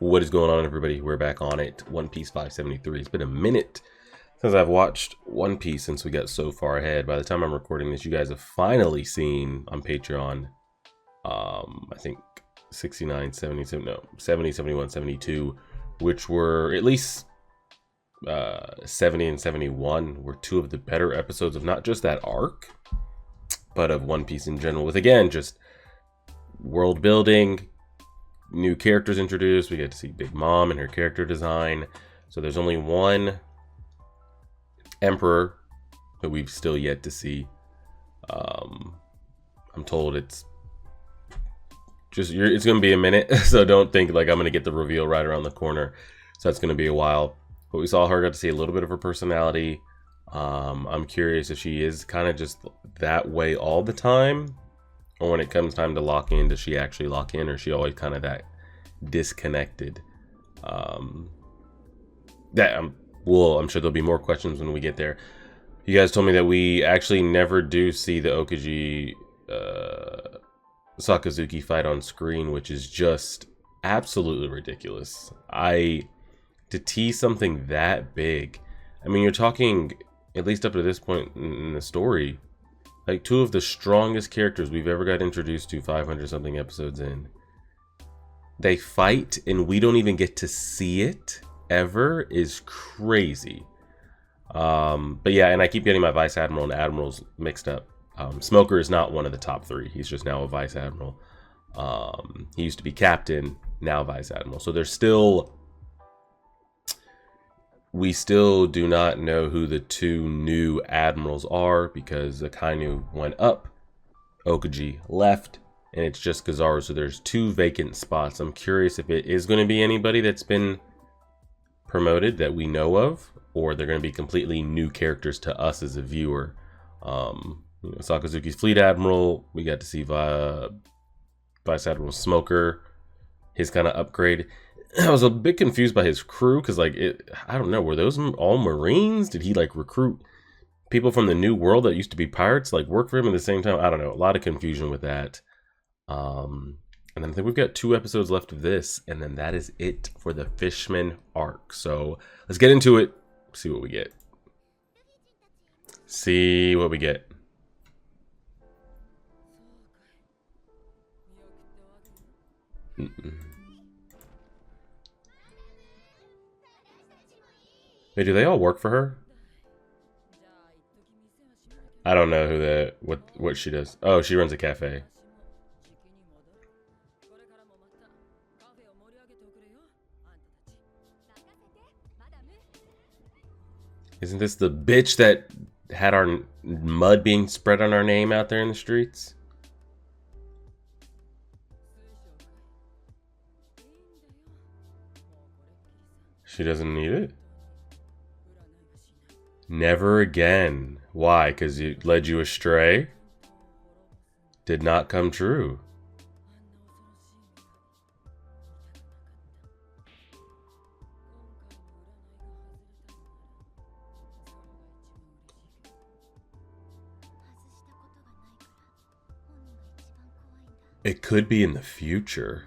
What is going on, everybody? We're back on it. One Piece 573. It's been a minute since I've watched One Piece since we got so far ahead. By the time I'm recording this, you guys have finally seen on Patreon, I think 69, 77, no, 70, 71, 72, which were at least 70 and 71 were two of the better episodes of not just that arc, but of One Piece in general, with, again, just world building, new characters introduced. We get to see Big Mom and her character design. So there's only one Emperor that we've still yet to see. I'm told it's going to be a minute, so don't think like I'm going to get the reveal right around the corner. So that's going to be a while. But we saw her, got to see a little bit of her personality. I'm curious if she is kind of just that way all the time, or when it comes time to lock in, does she actually lock in, or is she always kind of that disconnected? I'm sure there'll be more questions when we get there. You guys told me that we actually never do see the Okaji Sakazuki fight on screen, which is just absolutely ridiculous. To tease something that big, I mean, you're talking, at least up to this point in the story, like two of the strongest characters we've ever got introduced to 500 something episodes in. They fight and we don't even get to see it ever is crazy. But yeah, and I keep getting my Vice Admiral and Admirals mixed up. Smoker is not one of the top three. He's just now a Vice Admiral. He used to be Captain, now Vice Admiral. So we still do not know who the two new admirals are, because Akainu went up, Okaji left, and it's just Kizaru. So there's two vacant spots. I'm curious if it is going to be anybody that's been promoted that we know of, or they're going to be completely new characters to us as a viewer. Sakazuki's Fleet Admiral, we got to see Vice Admiral Smoker, his kind of upgrade. I was a bit confused by his crew, because I don't know, were those all Marines? Did he like recruit people from the new world that used to be pirates, like work for him at the same time? I don't know, a lot of confusion with that. And then I think we've got 2 episodes left of this, and then that is it for the Fishman arc. So let's get into it, see what we get. Wait, do they all work for her? I don't know who what she does. Oh, she runs a cafe. Isn't this the bitch that had our mud being spread on our name out there in the streets? She doesn't need it. Never again. Why? Because it led you astray? Did not come true. It could be in the future.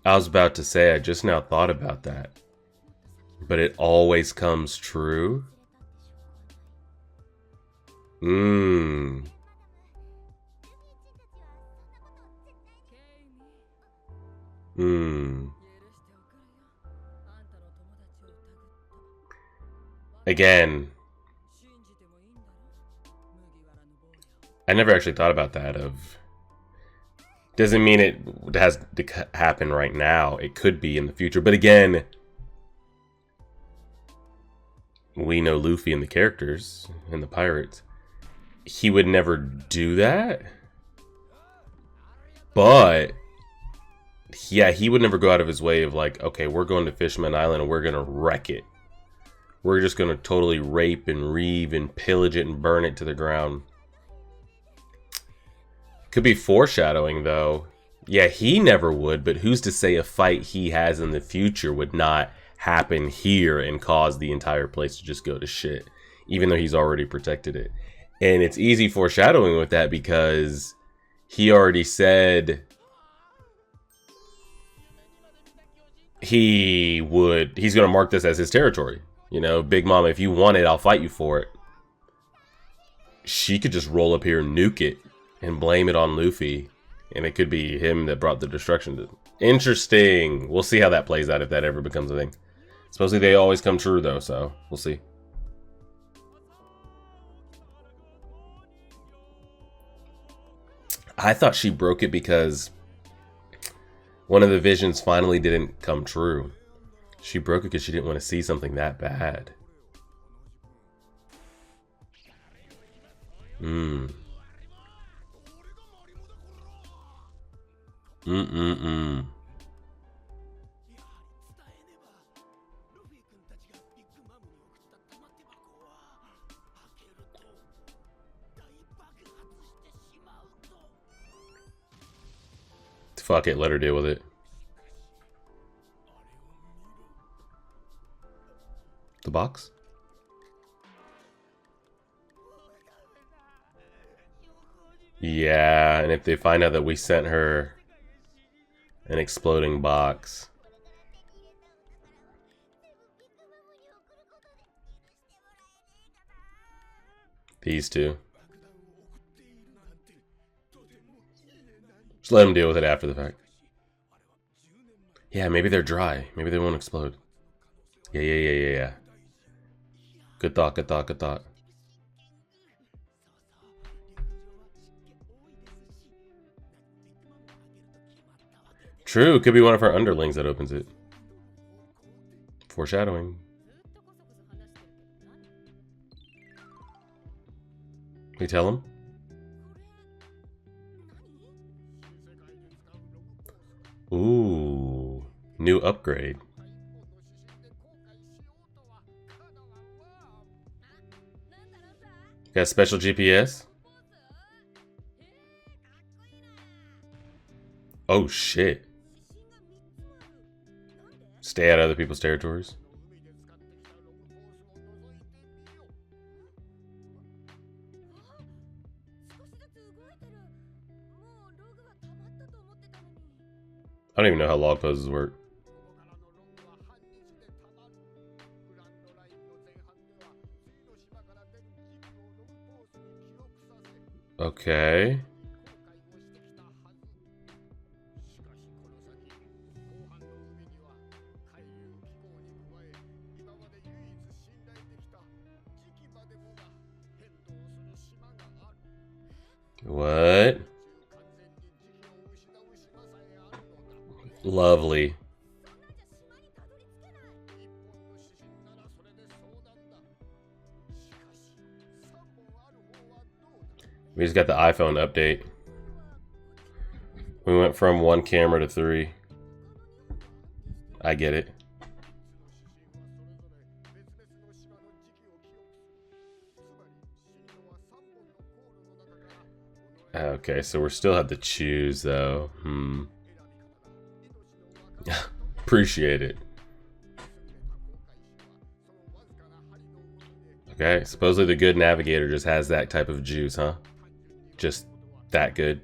I was about to say, I just now thought about that. But it always comes true? Again, I never actually thought about that. Doesn't mean it has to happen right now. It could be in the future. But again, we know Luffy and the characters and the pirates. He would never do that. But yeah, he would never go out of his way of like, okay, we're going to Fishman Island and we're going to wreck it. We're just going to totally rape and reave and pillage it and burn it to the ground. Could be foreshadowing, though. Yeah, he never would, but who's to say a fight he has in the future would not happen here and cause the entire place to just go to shit, even though he's already protected it. And it's easy foreshadowing with that because he already said he's going to mark this as his territory. You know, Big Mama, if you want it, I'll fight you for it. She could just roll up here and nuke it and blame it on Luffy. And it could be him that brought the destruction. Interesting. We'll see how that plays out if that ever becomes a thing. Supposedly they always come true though, so we'll see. I thought she broke it because one of the visions finally didn't come true. She broke it because she didn't want to see something that bad. Fuck it, let her deal with it. The box? Yeah, and if they find out that we sent her an exploding box. These two. Just let them deal with it after the fact. Yeah, maybe they're dry. Maybe they won't explode. Yeah. Good thought, good thought, good thought. True, it could be one of our underlings that opens it. Foreshadowing. We tell him? Ooh, new upgrade. Got special GPS? Oh shit. Stay out of other people's territories. I don't even know how log poses work. Okay. What? Lovely. We just got the iPhone update. We went from 1 camera to 3. I get it. Okay, so we still have to choose though. Appreciate it. Okay, supposedly the good navigator just has that type of juice, huh? Just that good.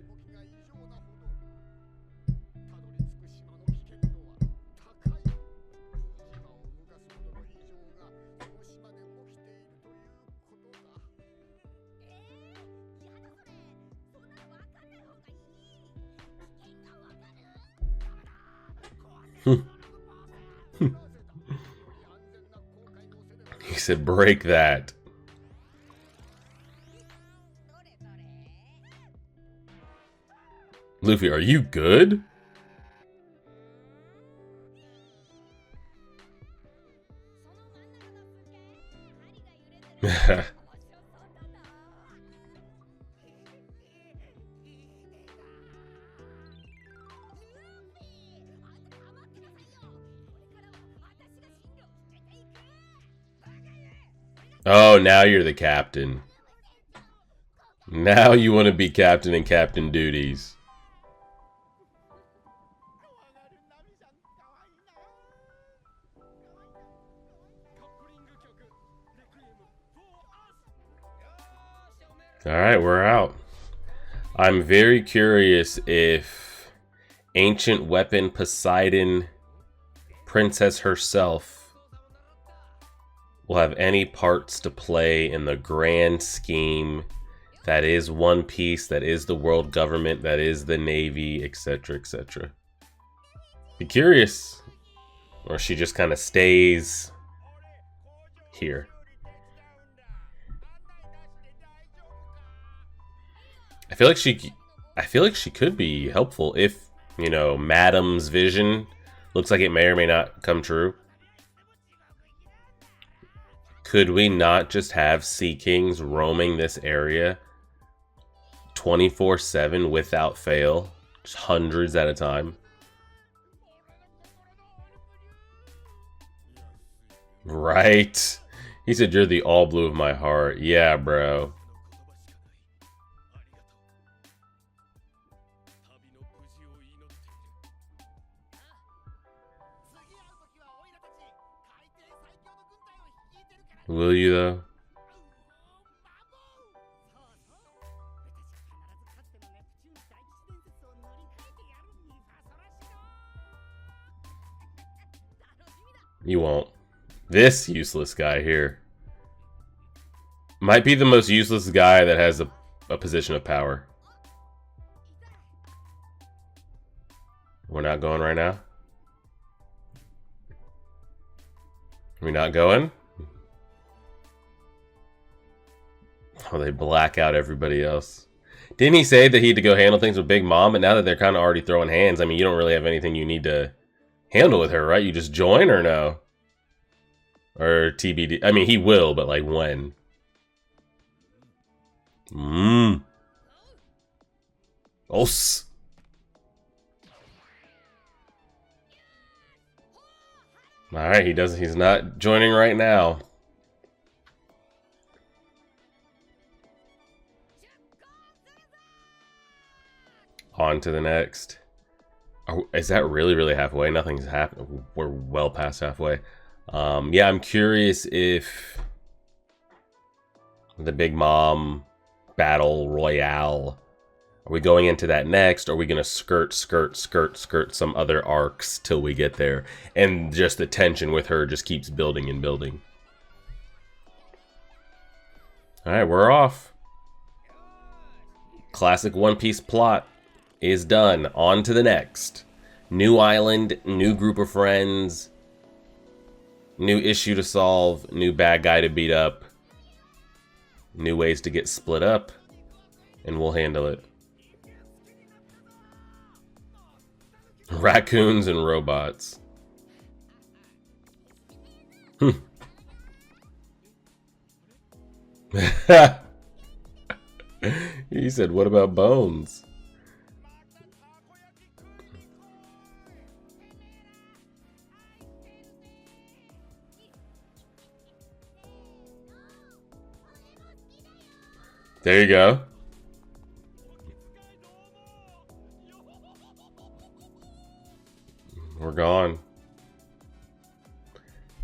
He said, break that. Luffy, are you good? Oh, now you're the captain. Now you want to be captain and captain duties. Alright, we're out. I'm very curious if Ancient Weapon Poseidon princess herself will have any parts to play in the grand scheme that is One Piece, that is the world government, that is the Navy, etc., etc. Be curious. Or she just kind of stays here. I feel like she could be helpful if, you know, Madam's vision looks like it may or may not come true. Could we not just have Sea Kings roaming this area 24/7 without fail? Just hundreds at a time. Right. He said, "You're the all blue of my heart." Yeah, bro. Will you, though? You won't. This useless guy here might be the most useless guy that has a position of power. We're not going right now? Are we not going? Oh, they black out everybody else. Didn't he say that he had to go handle things with Big Mom? But now that they're kind of already throwing hands, I mean, you don't really have anything you need to handle with her, right? You just join or no? Or TBD. I mean, he will, but like when? Os. Alright, he's not joining right now. On to the next. Is that really halfway? Nothing's happened. We're well past halfway. Yeah, I'm curious if the Big Mom Battle Royale, are we going into that next? Or are we going to skirt some other arcs till we get there? And just the tension with her just keeps building and building. Alright, we're off. Classic One Piece plot is done. On to the next. New island, new group of friends, new issue to solve, new bad guy to beat up, new ways to get split up, and we'll handle it. Raccoons and robots. He said, "What about Bones?" There you go. We're gone.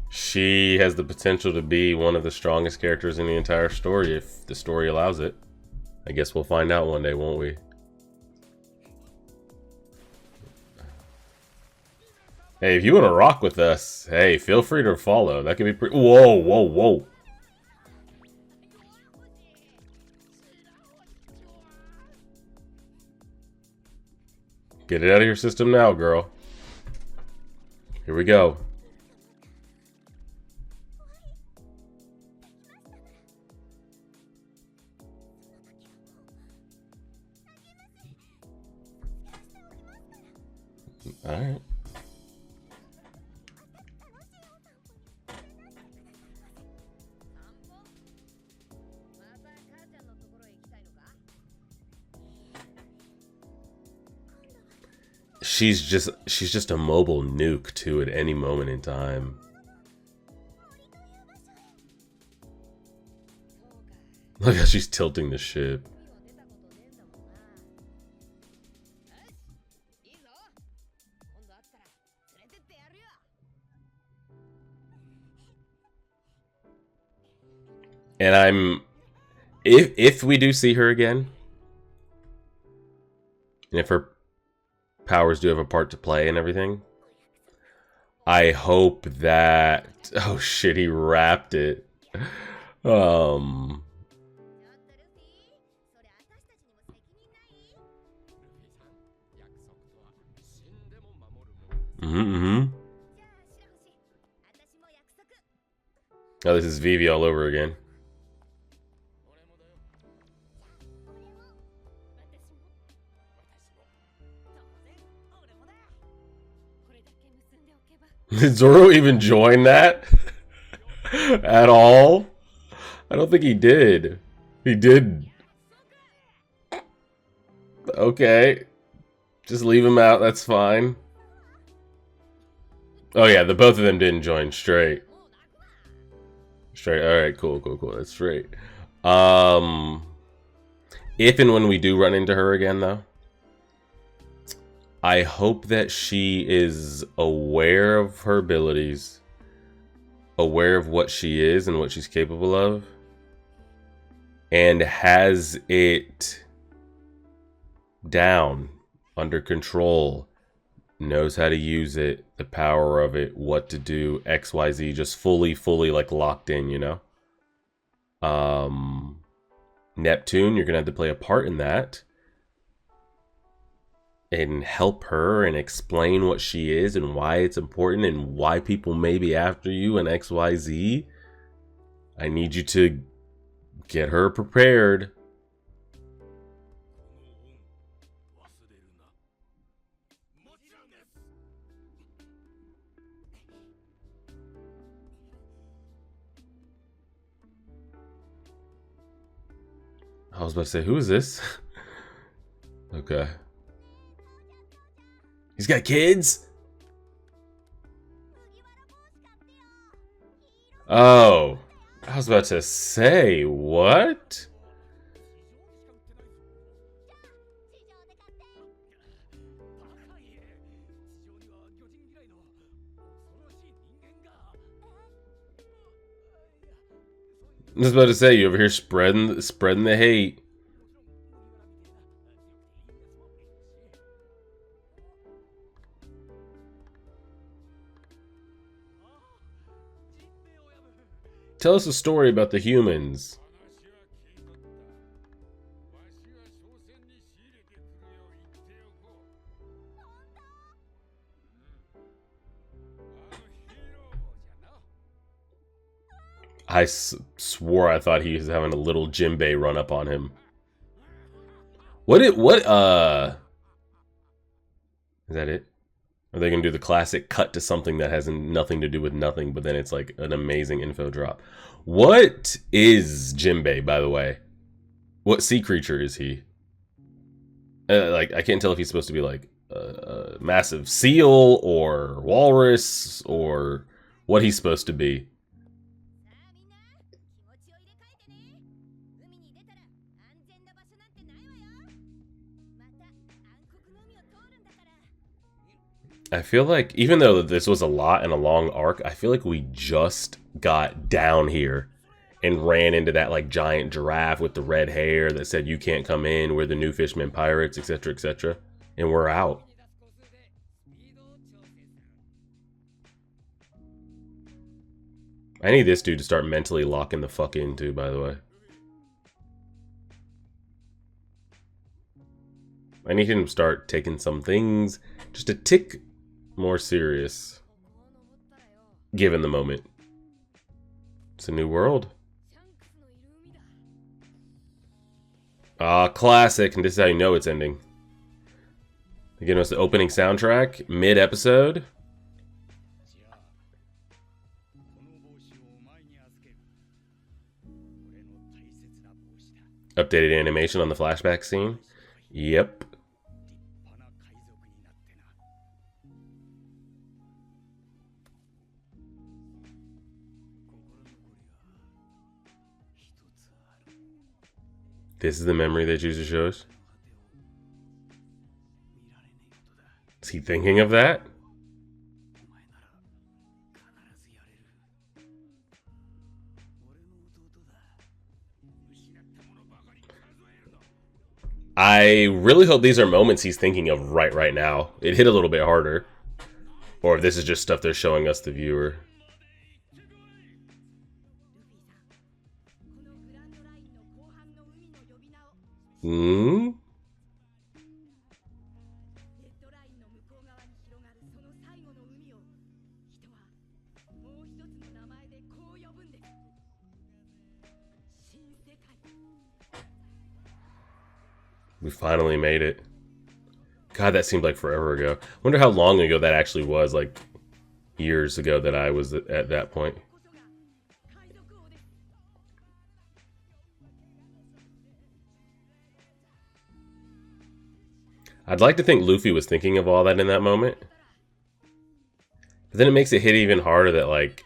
She has the potential to be one of the strongest characters in the entire story if the story allows it. I guess we'll find out one day, won't we? Hey, if you want to rock with us, hey, feel free to follow. That could be pretty... Whoa, whoa, whoa. Get it out of your system now, girl. Here we go. All right. She's just a mobile nuke too at any moment in time. Look how she's tilting the ship. And if we do see her again, and if her powers do have a part to play and everything, I hope that... Oh shit, he wrapped it. Um... Oh, this is Vivi all over again. Did Zoro even join that? At all? I don't think he did. He did. Okay. Just leave him out, that's fine. Oh yeah, the both of them didn't join straight. Straight. Alright, cool. That's straight. If and when we do run into her again though, I hope that she is aware of her abilities, aware of what she is and what she's capable of, and has it down, under control, knows how to use it, the power of it, what to do, XYZ, just fully like locked in, you know? Neptune, you're gonna have to play a part in that and help her and explain what she is and why it's important and why people may be after you and XYZ. I need you to get her prepared. I was about to say, who is this? Okay. He's got kids? Oh. I was about to say, what? I was about to say, you over here spreading the hate. Tell us a story about the humans. I swore I thought he was having a little Jinbei run up on him. Is that it? Are they gonna do the classic cut to something that has nothing to do with nothing, but then it's like an amazing info drop? What is Jinbei, by the way? What sea creature is he? Like, I can't tell if he's supposed to be like a massive seal or walrus or what he's supposed to be. I feel like, even though this was a lot and a long arc, I feel like we just got down here and ran into that like giant giraffe with the red hair that said you can't come in, we're the new fishmen pirates, etc, etc, and we're out. I need this dude to start mentally locking the fuck in too, by the way. I need him to start taking some things just a tick more serious, given the moment. It's a new world. Classic, and this is how you know it's ending. Again, it's the opening soundtrack, mid-episode. Updated animation on the flashback scene. Yep. This is the memory they choose to show us. Is he thinking of that? I really hope these are moments he's thinking of right now. It hit a little bit harder. Or if this is just stuff they're showing us, the viewer. Hmm? We finally made it. God, that seemed like forever ago. Wonder how long ago that actually was, like years ago that I was at that point. I'd like to think Luffy was thinking of all that in that moment. But then it makes it hit even harder that, like,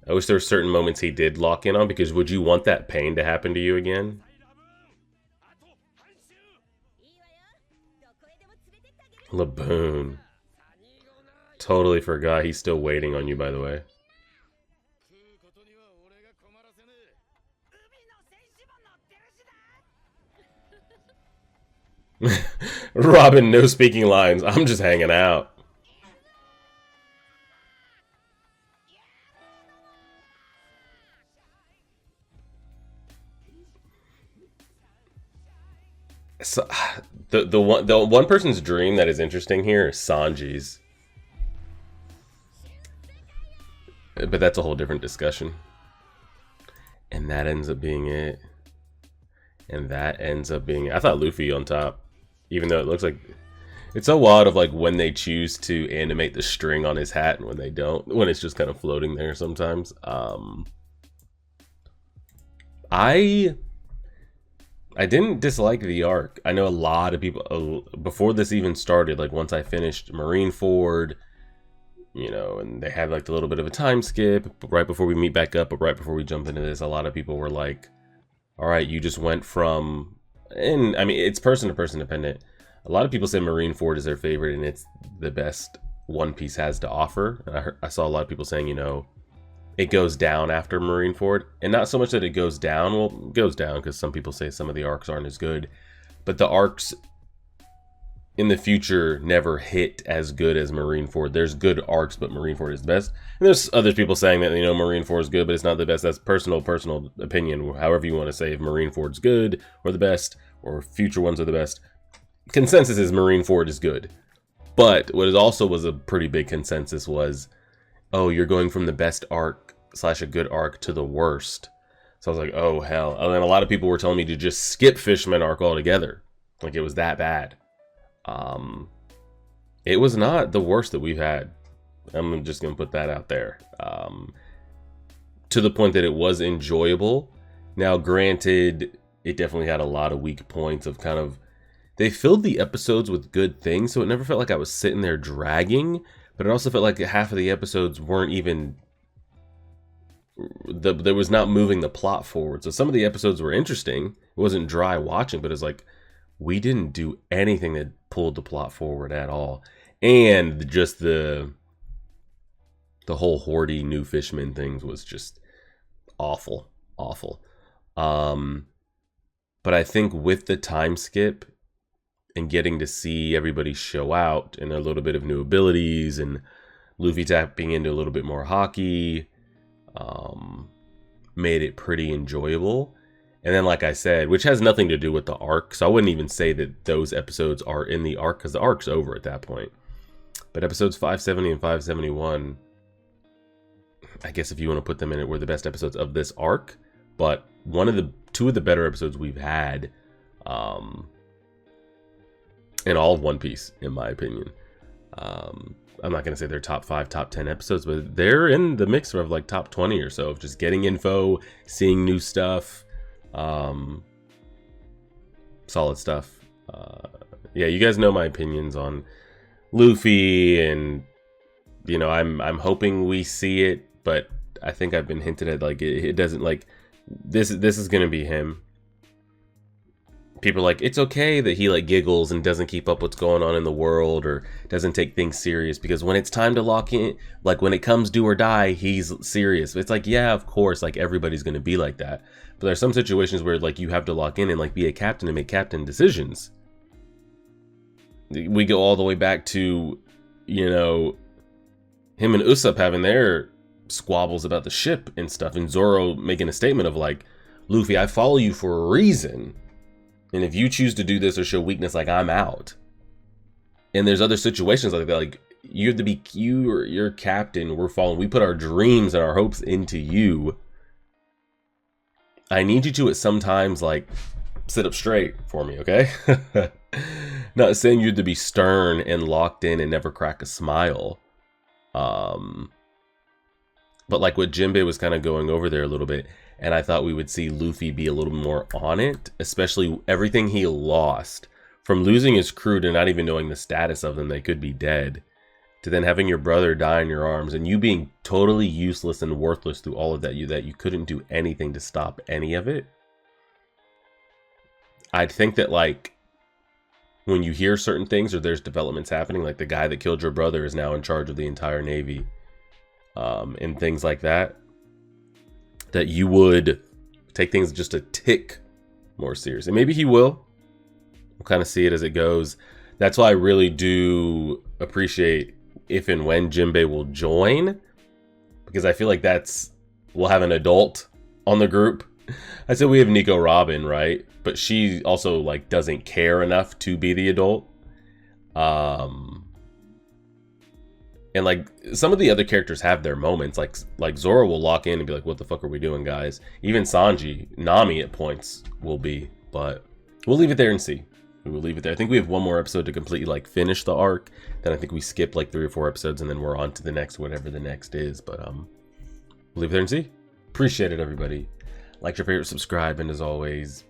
I wish there were certain moments he did lock in on, because would you want that pain to happen to you again? Laboon. Totally forgot he's still waiting on you, by the way. Robin, no speaking lines. I'm just hanging out. So, the one person's dream that is interesting here is Sanji's. But that's a whole different discussion. And that ends up being it. And that ends up being it. I thought Luffy on top. Even though it looks like... It's so wild of like when they choose to animate the string on his hat and when they don't. When it's just kind of floating there sometimes. I didn't dislike the arc. I know a lot of people... before this even started, like once I finished Marineford... You know, and they had like a little bit of a time skip right before we meet back up, but right before we jump into this, a lot of people were like, all right, you just went from, and I mean, it's person to person dependent. A lot of people say Marineford is their favorite and it's the best One Piece has to offer. I saw a lot of people saying, you know, it goes down after Marineford, and not so much that it goes down. Well, it goes down because some people say some of the arcs aren't as good, but the arcs in the future never hit as good as Marineford. There's good arcs, but Marineford is the best. And there's other people saying that, you know, Marineford is good, but it's not the best. That's personal opinion. However you want to say if Marineford's good or the best, or future ones are the best. Consensus is Marineford is good. But what it also was a pretty big consensus was, oh, you're going from the best arc / a good arc to the worst. So I was like, oh, hell. And then a lot of people were telling me to just skip Fishman arc altogether. Like it was that bad. It was not the worst that we've had. I'm just gonna put that out there. To the point that it was enjoyable. Now, granted, it definitely had a lot of weak points of kind of, they filled the episodes with good things, so it never felt like I was sitting there dragging, but it also felt like half of the episodes weren't even, there was not moving the plot forward. So some of the episodes were interesting. It wasn't dry watching, but it's like, we didn't do anything that pulled the plot forward at all. And just the whole Hordy new Fishman things was just awful. But I think with the time skip and getting to see everybody show out and a little bit of new abilities and Luffy tapping into a little bit more hockey, made it pretty enjoyable. And then, like I said, which has nothing to do with the arc, so I wouldn't even say that those episodes are in the arc, because the arc's over at that point. But episodes 570 and 571, I guess if you want to put them in it, were the best episodes of this arc. But two of the better episodes we've had in all of One Piece, in my opinion. I'm not going to say they're top 5, top 10 episodes, but they're in the mix of like top 20 or so of just getting info, seeing new stuff. Solid stuff. Yeah, you guys know my opinions on Luffy, and you know, I'm hoping we see it, but I think I've been hinted at, like, it doesn't, like, this is gonna be him. People are like, it's okay that he like giggles and doesn't keep up what's going on in the world or doesn't take things serious, because when it's time to lock in, like when it comes do or die, he's serious. It's like, yeah, of course, like everybody's gonna be like that. But there's some situations where like you have to lock in and like be a captain and make captain decisions. We go all the way back to, you know, him and Usopp having their squabbles about the ship and stuff, and Zoro making a statement of like, Luffy, I follow you for a reason, and if you choose to do this or show weakness, like, I'm out. And there's other situations like that, like, you have to be, you're captain, we're following, we put our dreams and our hopes into you. I need you to at sometimes like sit up straight for me, okay? Not saying you have to be stern and locked in and never crack a smile. But like what Jinbei was kind of going over there a little bit, and I thought we would see Luffy be a little more on it, especially everything he lost. From losing his crew to not even knowing the status of them, they could be dead, to then having your brother die in your arms and you being totally useless and worthless through all of that, you couldn't do anything to stop any of it. I'd think that like when you hear certain things or there's developments happening, like the guy that killed your brother is now in charge of the entire Navy, and things like that, that you would take things just a tick more seriously. Maybe he will. We'll kind of see it as it goes. That's why I really do appreciate if and when Jinbei will join, because I feel like we'll have an adult on the group. I said we have Nico Robin, right? But she also like doesn't care enough to be the adult. And like some of the other characters have their moments, like Zoro will lock in and be like, what the fuck are we doing, guys? Even Sanji, Nami at points will be, but we'll leave it there and see. We will leave it there. I think we have one more episode to completely like finish the arc. Then I think we skip like 3 or 4 episodes and then we're on to the next, whatever the next is. But we'll leave it there and see. Appreciate it, everybody. Like your favorite, subscribe, and as always,